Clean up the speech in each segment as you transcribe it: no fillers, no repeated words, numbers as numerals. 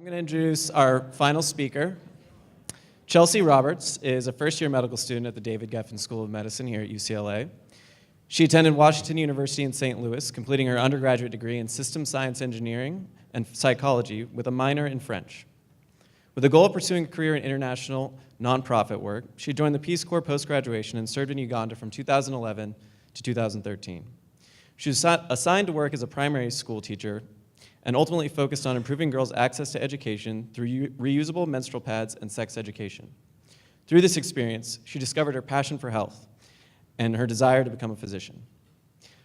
I'm going to introduce our final speaker. Chelsea Roberts is a first-year medical student at the David Geffen School of Medicine here at UCLA. She attended Washington University in St. Louis, completing her undergraduate degree in System Science Engineering and Psychology with a minor in French. With the goal of pursuing a career in international nonprofit work, she joined the Peace Corps post-graduation and served in Uganda from 2011 to 2013. She was assigned to work as a primary school teacher and ultimately focused on improving girls' access to education through reusable menstrual pads and sex education. Through this experience, she discovered her passion for health and her desire to become a physician.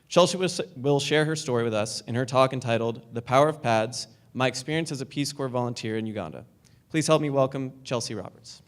Chelsea will share her story with us in her talk entitled, "The Power of Pads, My Experience as a Peace Corps Volunteer in Uganda." Please help me welcome Chelsea Roberts.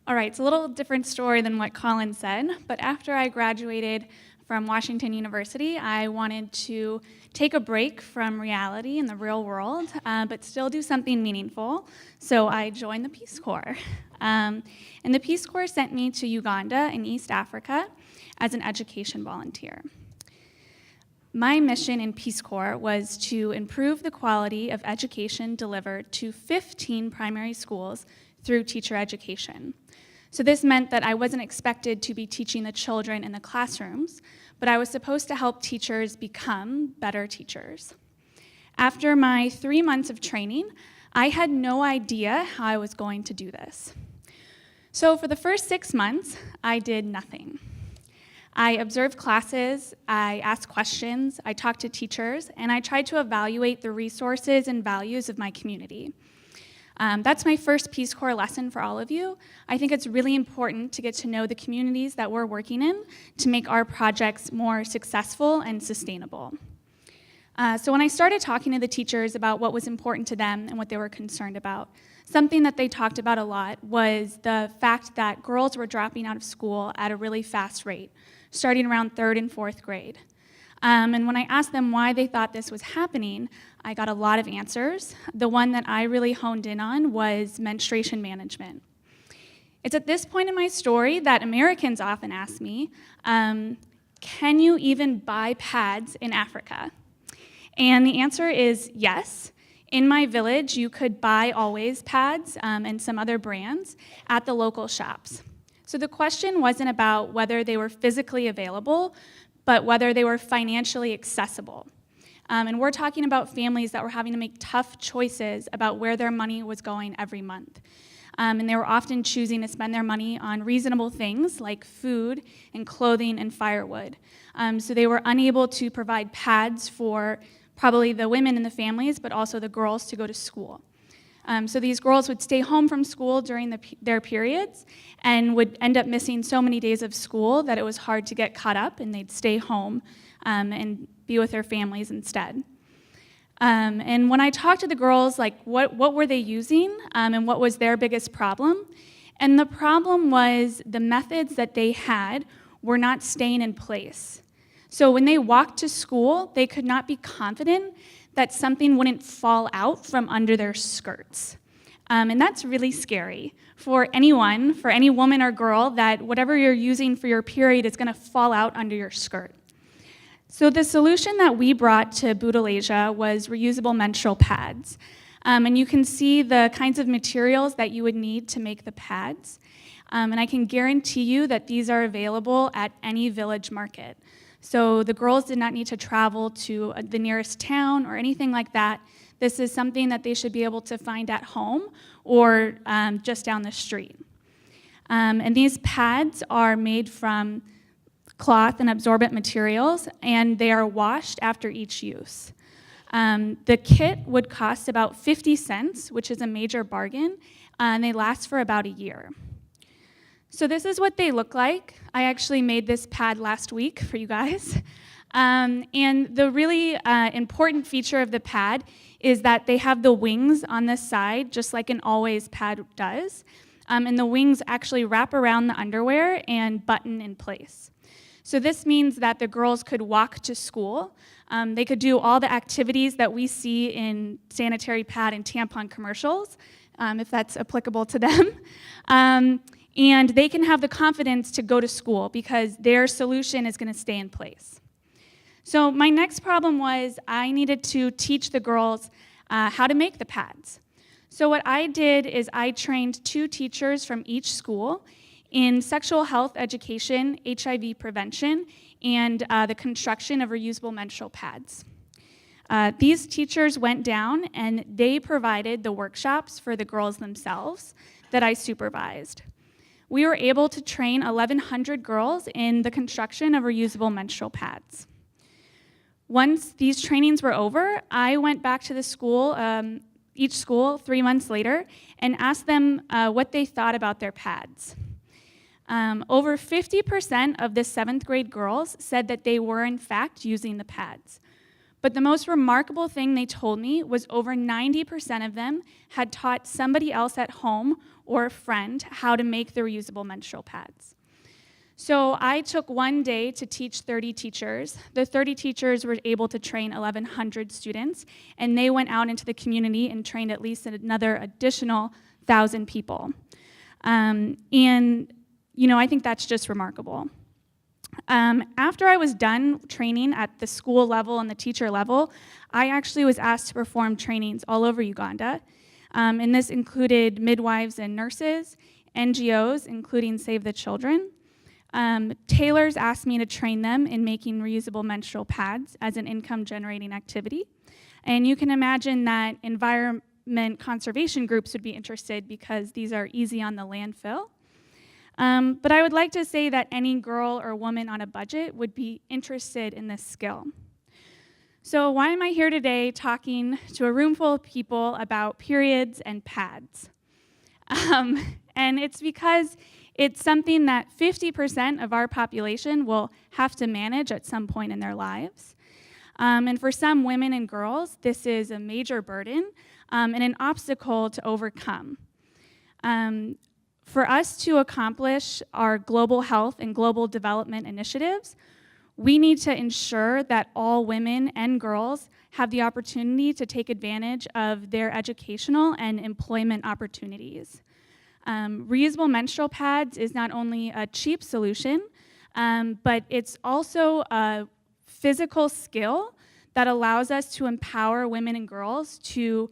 All right, it's a little different story than what Colin said, but after I graduated from Washington University, I wanted to take a break from reality in the real world, but still do something meaningful, so I joined the Peace Corps. And the Peace Corps sent me to Uganda in East Africa as an education volunteer. My mission in Peace Corps was to improve the quality of education delivered to 15 primary schools through teacher education. So this meant that I wasn't expected to be teaching the children in the classrooms, but I was supposed to help teachers become better teachers. After my 3 months of training, I had no idea how I was going to do this. So for the first 6 months, I did nothing. I observed classes, I asked questions, I talked to teachers, and I tried to evaluate the resources and values of my community. That's my first Peace Corps lesson for all of you. I think it's really important to get to know the communities that we're working in to make our projects more successful and sustainable. So when I started talking to the teachers about what was important to them and what they were concerned about, something that they talked about a lot was the fact that girls were dropping out of school at a really fast rate, starting around 3rd and 4th grade. And when I asked them why they thought this was happening, I got a lot of answers. The one that I really honed in on was menstruation management. It's at this point in my story that Americans often ask me, can you even buy pads in Africa? And the answer is yes. In my village, you could buy Always pads and some other brands at the local shops. So the question wasn't about whether they were physically available, but whether they were financially accessible. And we're talking about families that were having to make tough choices about where their money was going every month. And they were often choosing to spend their money on reasonable things like food and clothing and firewood. So they were unable to provide pads for probably the women in the families, but also the girls to go to school. So these girls would stay home from school during their periods and would end up missing so many days of school that it was hard to get caught up, and they'd stay home and be with their families instead. And when I talked to the girls, like what were they using and what was their biggest problem? And the problem was the methods that they had were not staying in place. So when they walked to school, they could not be confident that something wouldn't fall out from under their skirts. And that's really scary for anyone, for any woman or girl, that whatever you're using for your period is gonna fall out under your skirt. So the solution that we brought to Bootalasia was reusable menstrual pads. And you can see the kinds of materials that you would need to make the pads. And I can guarantee you that these are available at any village market. So the girls did not need to travel to the nearest town or anything like that. This is something that they should be able to find at home or just down the street. And these pads are made from cloth and absorbent materials, and they are washed after each use. The kit would cost about 50 cents, which is a major bargain, and they last for about a year. So this is what they look like. I actually made this pad last week for you guys. And the really important feature of the pad is that they have the wings on this side, just like an Always pad does. And the wings actually wrap around the underwear and button in place. So this means that the girls could walk to school. They could do all the activities that we see in sanitary pad and tampon commercials, if that's applicable to them. and they can have the confidence to go to school because their solution is going to stay in place. So my next problem was I needed to teach the girls how to make the pads. So what I did is I trained 2 teachers from each school in sexual health education, HIV prevention, and the construction of reusable menstrual pads. These teachers went down and they provided the workshops for the girls themselves that I supervised. We were able to train 1,100 girls in the construction of reusable menstrual pads. Once these trainings were over, I went back to the school, each school 3 months later, and asked them what they thought about their pads. Over 50% of the 7th grade girls said that they were in fact using the pads. But the most remarkable thing they told me was over 90% of them had taught somebody else at home or a friend how to make the reusable menstrual pads. So I took 1 day to teach 30 teachers. The 30 teachers were able to train 1,100 students, and they went out into the community and trained at least another additional 1,000 people. And I think that's just remarkable. After I was done training at the school level and the teacher level, I actually was asked to perform trainings all over Uganda. And this included midwives and nurses, NGOs, including Save the Children. Tailors asked me to train them in making reusable menstrual pads as an income-generating activity. And you can imagine that environment conservation groups would be interested because these are easy on the landfill. But I would like to say that any girl or woman on a budget would be interested in this skill. So why am I here today talking to a room full of people about periods and pads? And it's because it's something that 50% of our population will have to manage at some point in their lives. And for some women and girls, this is a major burden and an obstacle to overcome. For us to accomplish our global health and global development initiatives, we need to ensure that all women and girls have the opportunity to take advantage of their educational and employment opportunities. Reusable menstrual pads is not only a cheap solution, but it's also a physical skill that allows us to empower women and girls to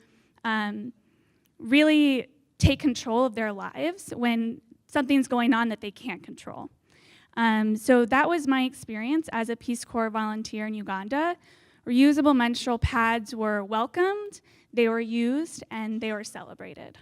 really take control of their lives when something's going on that they can't control. So that was my experience as a Peace Corps volunteer in Uganda. Reusable menstrual pads were welcomed, they were used, and they were celebrated.